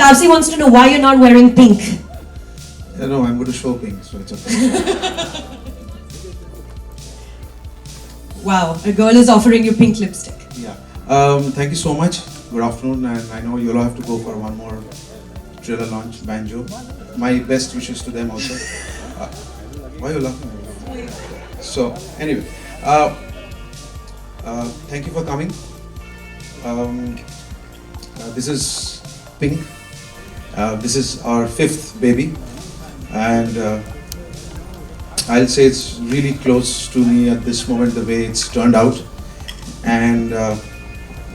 Taapsee wants to know why you're not wearing pink. No, I'm going to show pink, so it's okay. Wow, a girl is offering you pink lipstick. Yeah. Thank you so much. Good afternoon, and I know you'll have to go for one more trailer launch, Banjo. My best wishes to them also. Why are you laughing? So, anyway, thank you for coming. This is Pink. This is our 5th baby, and I'll say it's really close to me at this moment, the way it's turned out. And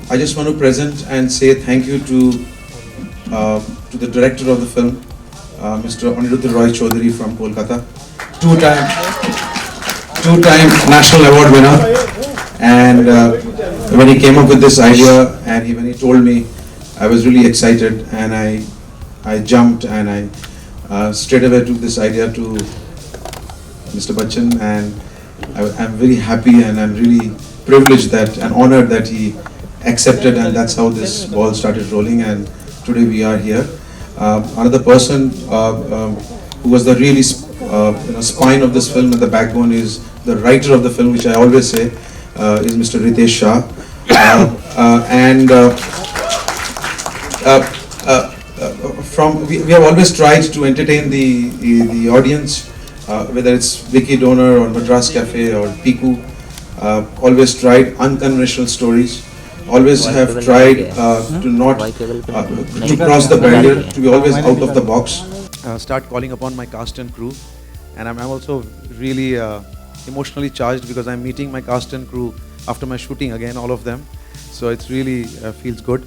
I just want to present and say thank you to the director of the film, Mr. Aniruddha Roy Chaudhary from Kolkata, two-time national award winner. And when he came up with this idea and when he told me, I was really excited, and I jumped and I straight away took this idea to Mr. Bachchan, and I'm very happy and I'm really privileged and honored that he accepted, and that's how this ball started rolling, and today we are here. Another person who was the really spine of this film and the backbone is the writer of the film, which I always say is Mr. Ritesh Shah. We have always tried to entertain the audience, whether it's Vicky Donor or Madras Cafe or Piku. Always tried unconventional stories. Always have tried to not to cross the barrier, to be always out of the box. Start calling upon my cast and crew, and I'm also really emotionally charged because I'm meeting my cast and crew after my shooting again, all of them. So it's really feels good.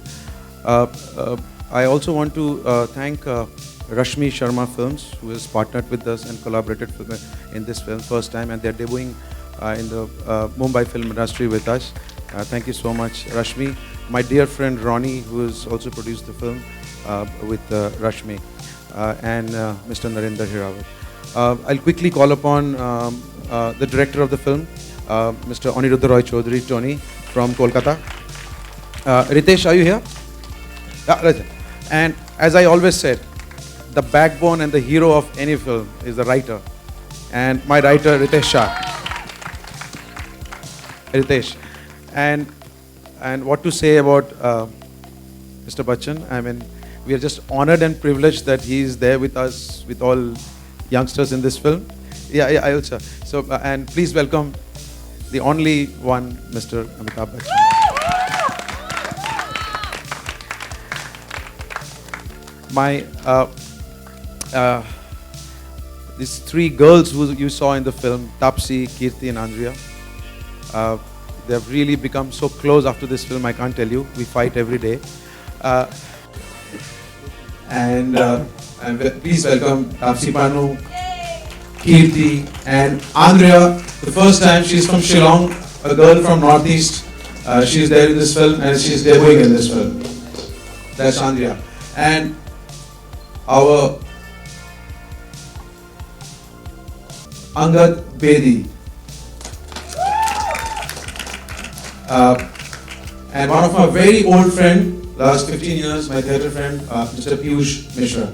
I also want to thank Rashmi Sharma Films, who has partnered with us and collaborated in this film first time, and they're debuting in the Mumbai film industry with us. Thank you so much, Rashmi. My dear friend Ronnie, who has also produced the film with Rashmi, and Mr. Narendra Hirawat. I'll quickly call upon the director of the film, Mr. Aniruddha Roy Chaudhary, Tony, from Kolkata. Ritesh, are you here? Yeah, right. And as I always said, the backbone and the hero of any film is the writer. And my writer, Ritesh Shah. Ritesh. And what to say about Mr. Bachchan? I mean, we are just honored and privileged that he is there with us, with all youngsters in this film. Yeah, I also. So, and please welcome the only one, Mr. Amitabh Bachchan. These 3 girls who you saw in the film, Taapsee, Kirti and Andrea, they have really become so close after this film, I can't tell you. We fight every day. And please welcome Taapsee Pannu, Kirti and Andrea. The first time she's from Shillong, a girl from Northeast. She's there in this film and she's debuting in this film. That's Andrea. And our Angad Bedi. And one of my very old friend, last 15 years, my theatre friend, Mr. Piyush Mishra.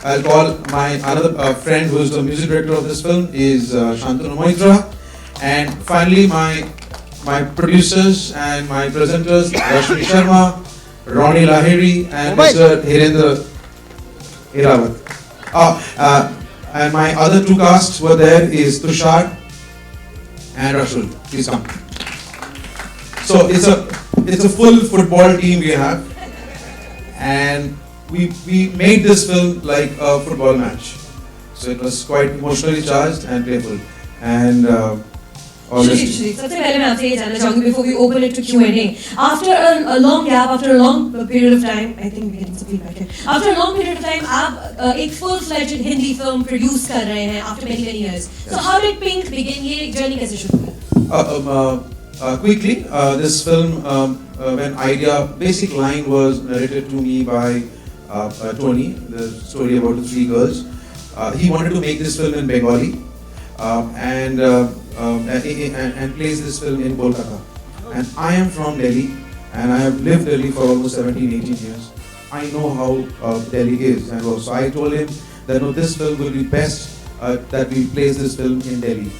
I'll call my another friend who is the music director of this film is Shantanu Moitra. And finally my producers and my presenters, Rashmi Sharma, Ronnie Lahiri and Mr. Hirendra Hirawat. And my other 2 casts were there is Tushar and Rashul. Please come. So it's a full football team we have, and we made this film like a football match. So it was quite emotionally charged and playful. And Shri, सबसे पहले मैं आपसे ये जानना चाहूँगी before we open it to Q&A. After a long gap, after a long period of time, I think we're getting some feedback here. After a long period of time, आप एक full-fledged Hindi film produce कर रहे हैं after many years. So how did Pink begin? ये journey कैसे शुरू हुई? Quickly, this film, when idea, basic line was narrated to me by Tony, the story about the 3 girls. He wanted to make this film in Bengali. And plays this film in Kolkata. And I am from Delhi, and I have lived Delhi for almost 17, 18 years. I know how Delhi is, and so I told him that no, this film will be best that we place this film in Delhi.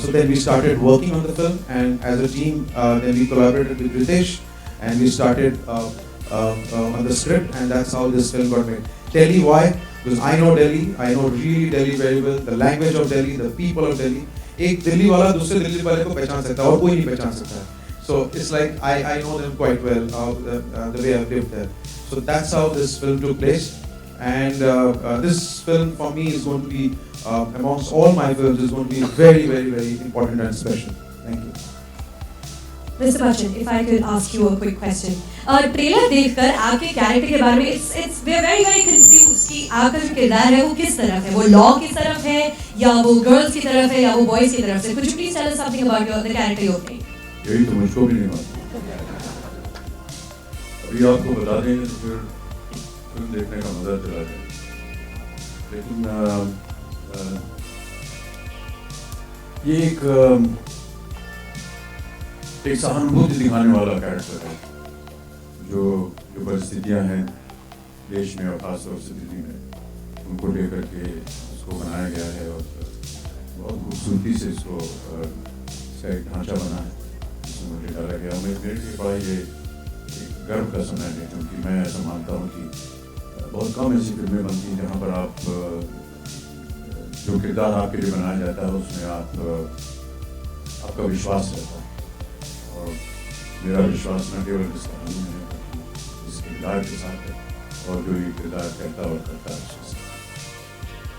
So then we started working on the film, and as a team, then we collaborated with Ritesh, and we started on the script, and that's how this film got made. Delhi, why? Because I know Delhi, I know really Delhi very well, the language of Delhi, the people of Delhi. एक दिल्ली वाला दूसरे दिल्ली वाले को पहचान सकता है और कोई नहीं पहचान सकता है. So it's like I know them quite well, the way I've lived there. So that's how this film took place, and this film for me is going to be amongst all my films is going to be very, very, very important and special. Thank you. Mr. Bachchan, if I could ask you a quick question. Trailer देखकर आपके character के बारे में it's we are very very confused कि आपका जो किरदार है वो किस तरफ है, वो लॉ की तरफ है या वो गर्ल्स की तरफ है या वो बॉयज की तरफ से. Could you please tell us something about the character you're playing? यही तो मुझको भी नहीं मालूम. अभी आपको बता देंगे तो फिर फिल्म देखने का मजा चला जाए. लेकिन ये एक सहानुभूति दिखाने वाला कैरेक्टर है. जो परिस्थितियाँ हैं देश में और खासतौर से दिल्ली में, उनको लेकर के इसको बनाया गया है और बहुत खूबसूरती से इसको इसका एक ढांचा बना है जिसमें मुझे डाला गया. मेरे लिए बड़ा ये एक गर्व का समय है, क्योंकि मैं ऐसा मानता हूँ कि बहुत कम ऐसी फिल्में बनती हैं जहाँ पर आप जो किरदार आपके लिए बनाया जाता है उसमें आपका विश्वास रहता है. और मेरा विश्वास न केवल इस कहानी में है, इसके किरदार के साथ है और जो ये किरदार कहता और करता है उसके साथ.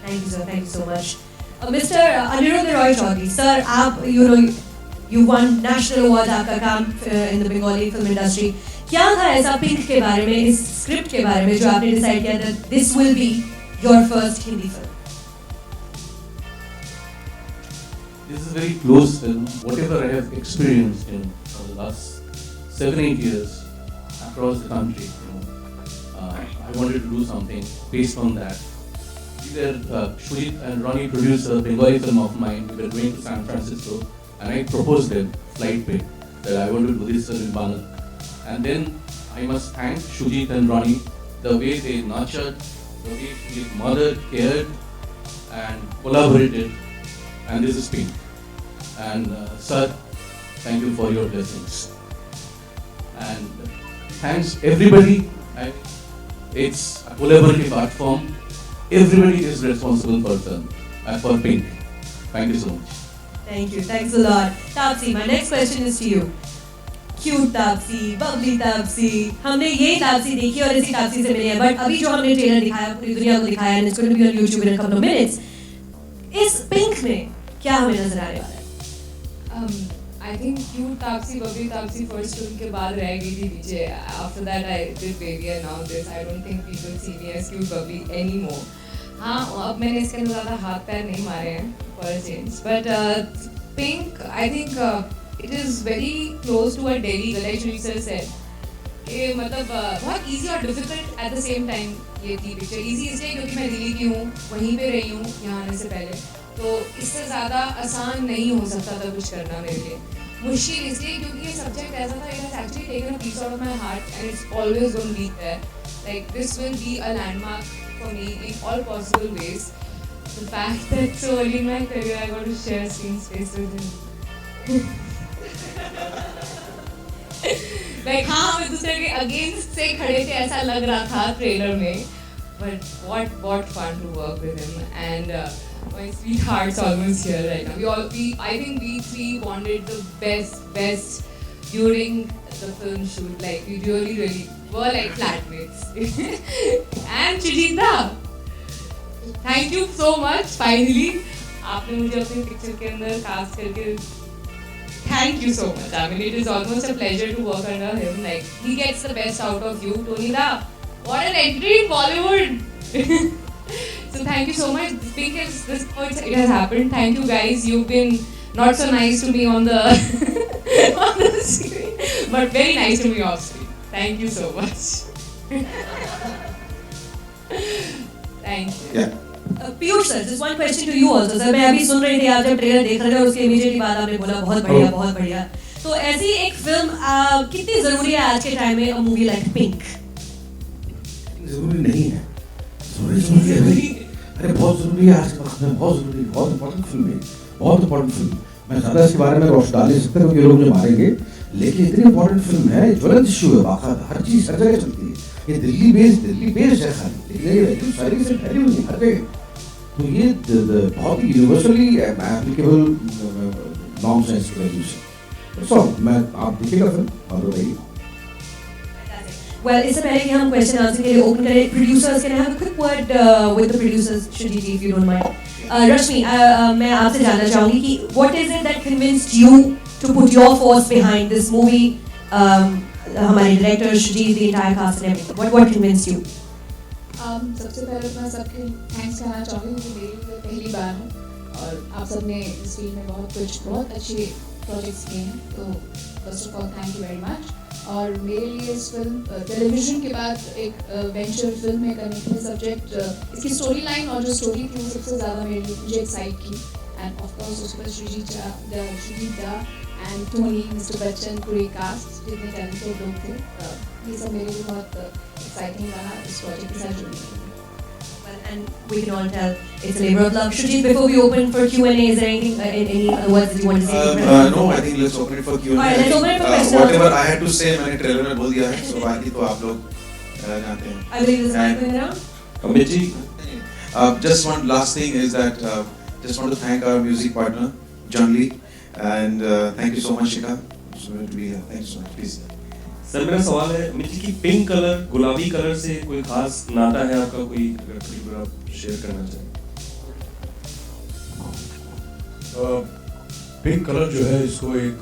Thank you sir, thank you so much. Mr. Anirudh Roy Chaudhary, sir, आप you won national award आपका काम in the Bengali film industry. क्या था ऐसा पिंक के बारे में, इस स्क्रिप्ट के बारे में जो आपने डिसाइड किया that this will be your first Hindi film? This is a very close film. Whatever I have experienced in the last 7-8 years across the country, I wanted to do something based on that. Shujit and Ronnie produced a Bengali film of mine. We were going to San Francisco, and I proposed them, flight pay, that I want to do this film in Bangal. And then I must thank Shujit and Ronnie, the way they nurtured, the way they mothered, cared, and collaborated. And this is Pink. And sir, thank you for your blessings. And thanks everybody. It's a collaborative art form. Everybody is responsible for Pink. Thank you so much. Thank you, thanks a lot. Taapsee, my next question is to you. Cute Taapsee, bubbly Taapsee. हमने ये Taapsee देखी और इसी Taapsee से मिले हैं. But अभी जो हमने ट्रेलर दिखाया, पूरी दुनिया को दिखाया, and it's going to be on YouTube in a couple of minutes. इस Pink में क्या हमें नजर आने वाला है? I think cute Taapsee, bubbly Taapsee first film के बाद रह गई थी पीछे. After that I did Baby and now this. I don't think people see me as cute bubbly anymore. हाँ, अब मैंने इसके अंदर ज़्यादा हाथ पैर नहीं मारे हैं for a change. But Pink, I think it is very close to what Delhi, like Shri sir said. कि मतलब बहुत easy और difficult at the same time ये थी picture. Easy इसलिए क्योंकि मैं दिल्ली की हूँ, वहीं पे रही हूँ यहाँ आने से पहले. तो इससे ज़्यादा आसान नहीं हो सकता था कुछ करना मेरे लिए. मुश्किल इसलिए क्योंकि ये सब्जेक्ट ऐसा था, it has actually taken a piece out of my heart and it's always going to be there. Like this will be a landmark for me in all possible ways. The fact that so early in my career I got to share screen space with him. Like हाँ हम एक दूसरे के against से खड़े थे ऐसा लग रहा था ट्रेलर में. But what fun to work with him, and my sweetheart's almost here right now. I think we three bonded the best during the film shoot. Like we really were like flatmates. And Chijita, thank you so much. Finally, आपने मुझे अपने picture के अंदर cast करके. Thank you so much. I mean, it is almost a pleasure to work under him. Like he gets the best out of you, Tony Da. What an entry in Bollywood! So thank you so much. It has happened. Thank you guys. You've been not so nice to me on the on the screen, but very nice to me off screen. Thank you so much. Thank you. Yeah. Piyush sir, just one question to you also. Sir, मैं अभी सुन रही थी आप जब trailer देख रहे थे और उसके immediately बाद आपने बोला बहुत बढ़िया. तो ऐसी एक फिल्म कितनी जरूरी है आज के टाइम में, अ मूवी लाइक पिंक? जरूरी नहीं है, जरूरी है भाई। अरे बहुत जरूरी है आज के वक्त में, बहुत जरूरी, बहुत इंपॉर्टेंट फिल्म है, बहुत इंपॉर्टेंट फिल्म। मैं ज़्यादा इसके बारे में रोश डाल नहीं सकता क्योंकि ये लोग मुझे मारेंगे, लेकिन इतनी इंपॉर्टेंट फिल्म है, ज्वलंत इशू है, बाकायदा हर चीज़ हर जगह चलती है। ये दिल्ली बेस्ड है खाली, लेकिन ये इतनी सारी से फैली हुई है हर जगह। तो ये बहुत ही यूनिवर्सली एप्लीकेबल नॉर्म्स हैं इसकी वैल्यूज से। सो मैं आप देखिएगा फिल्म और बताइए। Well, इससे पहले कि हम क्वेश्चन आंसर के लिए ओपन करें, producers can I have a quick word with the producers, should if you don't mind. Rashmi, मैं आपसे जानना चाहूंगी कि what is it that convinced you to put your force behind this movie? हमारे director Shoojit, the entire cast and everything, what convinced you? सबसे पहले तो मैं सबके थैंक्स कहना चाहूँगी कि मेरी लिए पहली बार है और आप सब ने इस फील्ड में बहुत अच्छे प्रोजेक्ट्स किए हैं, तो first of all thank you very much. और मेरे लिए इस फिल्म टेलीविज़न के बाद एक वेंचर फिल्म में करने के लिए सब्जेक्ट, इसकी स्टोरी लाइन और जो स्टोरी थी वो सबसे ज़्यादा मुझे एक्साइट की। एंड ऑफ कोर्स उस पर श्रीजीत दा एंड टोनी, मिस्टर बच्चन, पूरे कास्ट जितने टैलेंटेड लोग थे, ये सब मेरे लिए बहुत एक्साइटिंग रहा इस प्रोजेक्ट के साथ जुड़ने के लिए। And we can all tell it's a labor of love. Shujit, before we open for Q&A, is there anything, any words that you want to say? No, I think let's open it for Q&A. Alright, let's open it for questions. Whatever I had to say, मैंने trailer में बोल दिया है, so बाकी तो आप लोग जानते हैं. I believe this mic going around. Amit ji, Just one last thing is that just want to thank our music partner John Lee, and thank you so much Shika. So to be here. Thank you so much. Please. Sir मेरा सवाल है अमित जी की pink colour, गुलाबी colour से कोई खास नाता है आपका, कोई अगर आप शेयर करना चाहें? पिंक कलर जो है इसको एक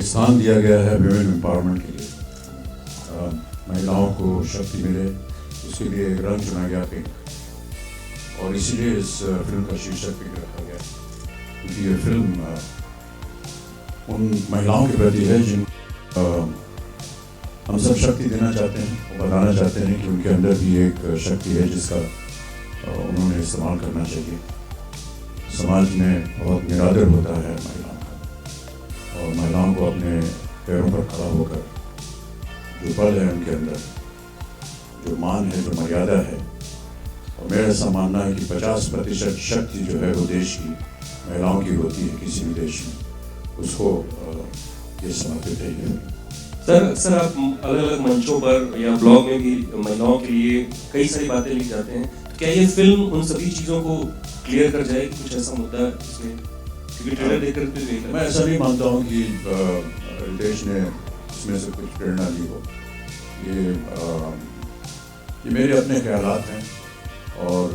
स्थान दिया गया है विमेन एम्पावरमेंट के लिए, महिलाओं को शक्ति मिले, उसके लिए एक रंग चुना गया पिंक, और इसीलिए इस फिल्म का शीर्षक पिंक रखा गया, क्योंकि ये फिल्म उन महिलाओं के प्रति है जिन हम सब शक्ति देना चाहते हैं और बताना चाहते हैं कि उनके अंदर भी एक शक्ति है जिसका उन्होंने इस्तेमाल करना चाहिए। समाज में बहुत निरादर होता है महिलाओं का, और महिलाओं को अपने पैरों पर खड़ा होकर जो बल है उनके अंदर, जो मान है, जो मर्यादा है, और मेरा ऐसा मानना है कि 50% शक्ति जो है वो देश की महिलाओं की होती है, किसी भी देश में, उसको ये समर्पित है ये। सर आप अलग अलग मंचों पर या ब्लॉग में भी महिलाओं के लिए कई सारी बातें लिख जाते हैं, तो क्या ये फिल्म उन सभी चीज़ों को क्लियर कर जाएगी? कुछ ऐसा मुद्दा इसमें, क्योंकि ट्रेलर देखकर तो मैं ऐसा नहीं मानता हूँ कि रितेश ने इसमें से कुछ प्रेरणा ली हो। ये मेरे अपने ख्यालात हैं, और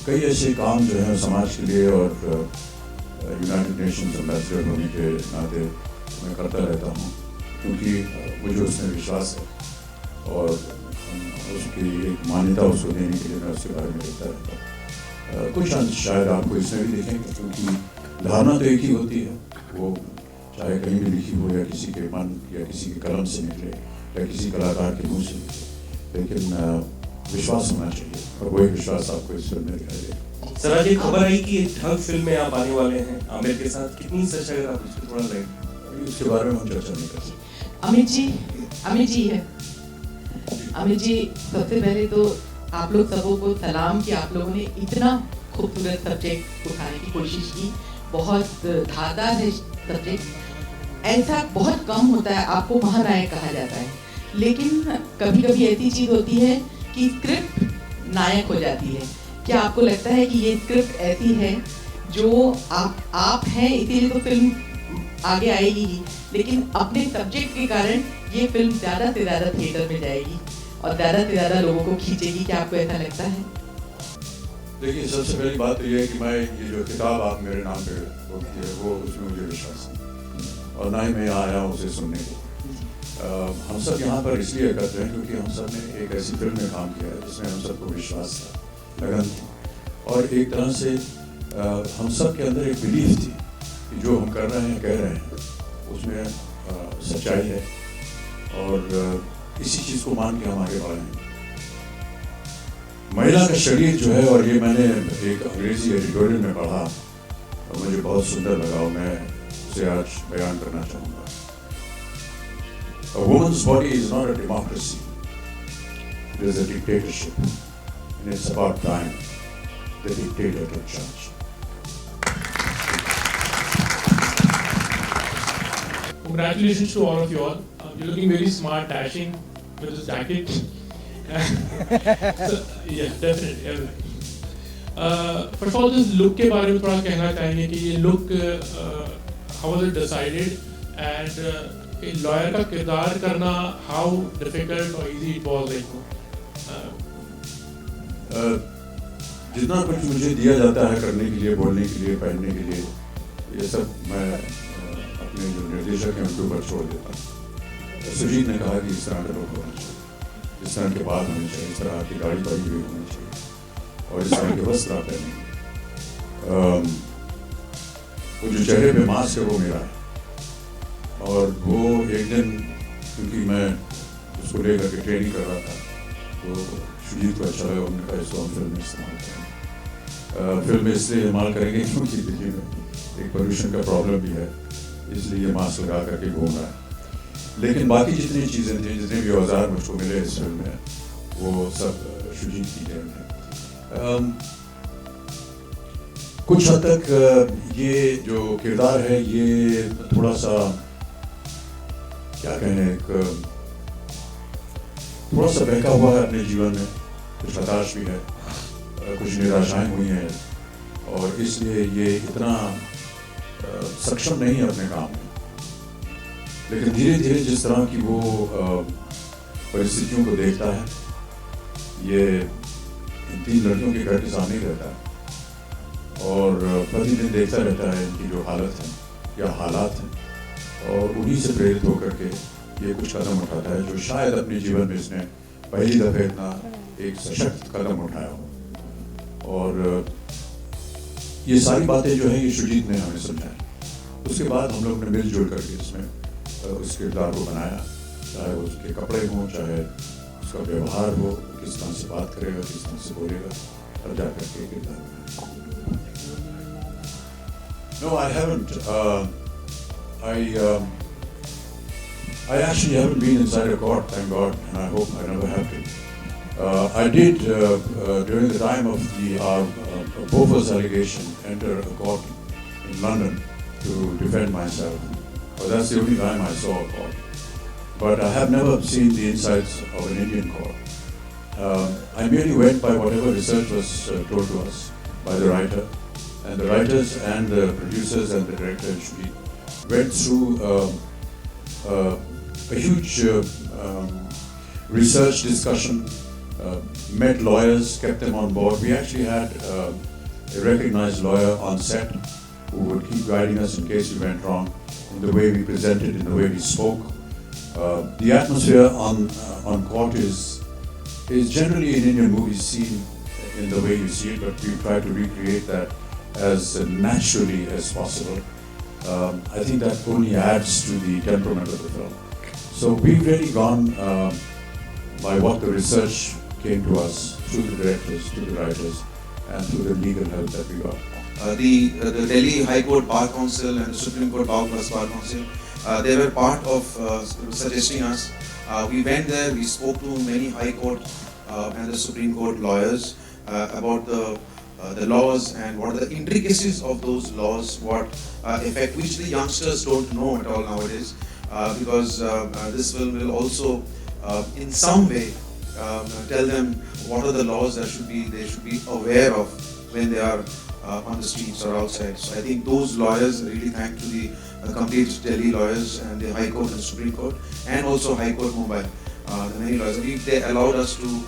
कई ऐसे काम जो हैं समाज के लिए और यूनाइटेड नेशंस एम्बेसडर होने के नाते मैं करता रहता हूँ, क्योंकि मुझे उसमें विश्वास है और उसकी एक मान्यता उसको देने के लिए मैं उसके बारे में लिखता रहता हूँ। कुछ अंश शायद आपको इसमें भी दिखेंगे, क्योंकि धारणा तो एक ही होती है, वो चाहे कहीं भी लिखी हो या किसी के मन या किसी के कलम से निकले या किसी कलाकार के मुँह से निकले, लेकिन विश्वास होना चाहिए, और वही विश्वास आपको इस फिल्म में दिखाई देगा। सर आज ये खबर आई कि एक ठग फिल्म में आप आने वाले हैं आमिर के साथ, कितनी सच है? अगर आप इस पर थोड़ा लाइट, इसके बारे में हम चर्चा नहीं कर सकते। अमित जी है। अमित जी, सबसे पहले तो आप लोग सबों को सलाम कि आप लोगों ने इतना खूबसूरत सब्जेक्ट उठाने की कोशिश की, बहुत धारदार है सब्जेक्ट, ऐसा बहुत कम होता है, आपको महानायक कहा जाता है, लेकिन कभी कभी ऐसी चीज़ होती है कि स्क्रिप्ट नायक हो जाती है। क्या आपको लगता है कि ये स्क्रिप्ट ऐसी है जो आप हैं इसीलिए तो फिल्म आगे आएगी ही, लेकिन अपने सब्जेक्ट के कारण ये फिल्म ज़्यादा से ज़्यादा थिएटर में जाएगी और ज़्यादा से ज़्यादा लोगों को खींचेगी? क्या आपको ऐसा लगता है? देखिए, सबसे पहली बात तो ये है कि मैं ये जो किताब आप मेरे नाम पे होती है वो उसमें मुझे विश्वास नहीं, और ना ही मैं यहाँ आया हूँ उसे सुनने के। हम सब यहाँ पर इसलिए करते हैं क्योंकि हम सब ने एक ऐसी फिल्म में काम किया है जिसमें हम सबको विश्वास था, लगन थी, और एक तरह से हम सब के अंदर एक बिलीफ थी कि जो हम कर रहे हैं, कह रहे हैं, उसमें सच्चाई है, और इसी चीज़ को मान के हम आगे बढ़े हैं। महिला का शरीर जो है, और ये मैंने एक अंग्रेजी एडिटोरियल में पढ़ा, और मुझे बहुत सुंदर लगा और मैं उसे आज बयान करना चाहूँगा. A woman's body is not a democracy. It is a dictatorship. And it's about time the dictator took charge. Congratulations to all of you all. You're looking very smart, dashing with this jacket. So, yeah, definitely. First of all, this look के बारे में थोड़ा कहना चाहेंगे कि ये look how was it decided and a lawyer का किरदार करना how difficult or easy it was like. जितना कुछ मुझे दिया जाता है करने के लिए, बोलने के लिए, पहनने के लिए, ये सब मैं अपने जो निर्देशक हैं उनके ऊपर छोड़ देता हूँ. सुजीत ने कहा कि इस तरह का लोग होना चाहिए, इस तरह के बाल होने चाहिए, इस तरह की गाड़ी पड़ी हुई होनी चाहिए और इस तरह के वस्त्र आप पहनेंगे. वो जो चेहरे पे मास्क है वो मेरा है और वो एक दिन क्योंकि मैं उसको लेकर के ट्रेनिंग कर रहा था तो सुजीत को अच्छा लगा. उन्होंने कहा इसको हम फिल्म में इस्तेमाल करेंगे. फिल्म में इसलिए इस्तेमाल करेंगे क्योंकि दिल्ली में एक पोल्यूशन का प्रॉब्लम भी है, इसलिए ये मास्क लगा करके घूम रहा है. लेकिन बाकी जितनी चीज़ें थी, जितने भी औजार मुझको मिले इस फिल्म में, वो सब सुजीत की देन है. कुछ हद तक ये जो किरदार है ये थोड़ा सा क्या कहें, थोड़ा सा बहका हुआ है अपने जीवन में, कुछ हताश भी है, कुछ निराशाएं हुई हैं और इसलिए ये इतना सक्षम नहीं है अपने काम में. लेकिन धीरे धीरे जिस तरह की वो परिस्थितियों को देखता है, ये इन 3 लड़कियों के घर के सामने ही रहता है और प्रतिदिन देखता रहता है इनकी जो हालत है या हालात हैं और उन्हीं से प्रेरित होकर के ये कुछ कदम उठाता है जो शायद अपने जीवन में इसने पहली दफे इतना एक सशक्त कदम उठाया हो. और ये सारी बातें जो है ये सुजीत ने हमें समझाई. उसके बाद हम लोग ने मिलजुल करके इसमें उस किरदार को बनाया, चाहे उसके कपड़े हों, चाहे उसका व्यवहार हो, किस तरह से बात करेगा, किस तरह से बोलेगा, और जा करके किरदार बनाया. No, I haven't. I actually haven't been inside a court, thank God, and I hope I never have to. I did, during the time of the Bofors allegation, enter a court in London to defend myself. But that's the only time I saw a court. But I have never seen the insides of an Indian court. I merely went by whatever research was told to us by the writer. And the writers and the producers and the director went through a huge research discussion, met lawyers, kept them on board. We actually had a recognized lawyer on set who would keep guiding us in case we went wrong, in the way we presented, in the way we spoke. The atmosphere on court is generally in Indian movies seen in the way you see it, but we try to recreate that as naturally as possible. I think that only adds to the temperament of the film. So we've really gone by what the research came to us through the directors, through the writers, and through the legal help that we got. The Delhi High Court Bar Council and the Supreme Court Bar Council, they were part of suggesting us. We went there, we spoke to many High Court and the Supreme Court lawyers about the laws and what are the intricacies of those laws, what effect, which the youngsters don't know at all nowadays, because this film will also in some way tell them what are the laws that they should be aware of when they are on the streets or outside. So I think those lawyers, really thank to the complete Delhi lawyers and the High Court and Supreme Court, and also High Court Mumbai, the many lawyers. They allowed us to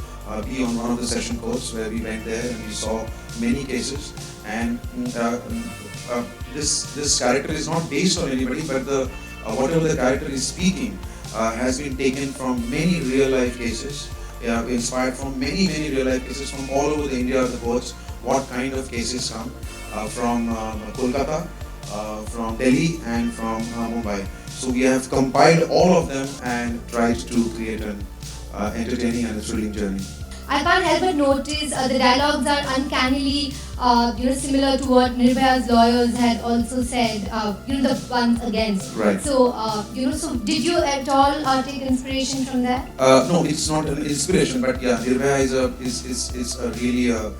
be on one of the session courts where we went there and we saw many cases. And this character is not based on anybody, but whatever the character is speaking has been taken from many real life cases, inspired from many real life cases from all over the India, the courts. What kind of cases come from Kolkata, from Delhi and from Mumbai. So we have compiled all of them and tried to create an entertaining and a thrilling journey. I can't help but notice the dialogues are uncannily, similar to what Nirbhaya's lawyers had also said, the ones against. Right. So, so did you at all take inspiration from that? No, it's not an inspiration, but yeah, Nirbhaya is a really a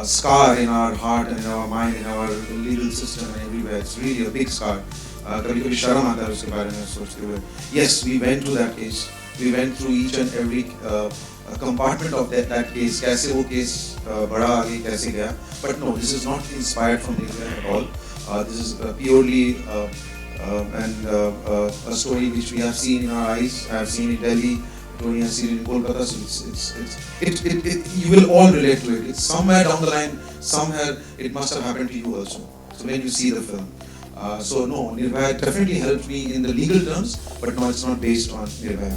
scar in our heart and in our mind, in our legal system and everywhere. It's really a big scar. कभी-कभी शर्म आता है उसके बारे में सोचते हुए. Yes, we went to that case. We went through each and every compartment of that case. कैसे वो case बढ़ा आगे कैसे गया. But no, this is not inspired from Nirbhaya at all. This is purely a story which we have seen in our eyes. I have seen in Delhi. Tony has seen in Kolkata. So you will all relate to it. It's somewhere down the line, somewhere it must have happened to you also. So when you see the film. So no, Nirbhaya definitely helped me in the legal terms, but no, it's not based on Nirbhaya.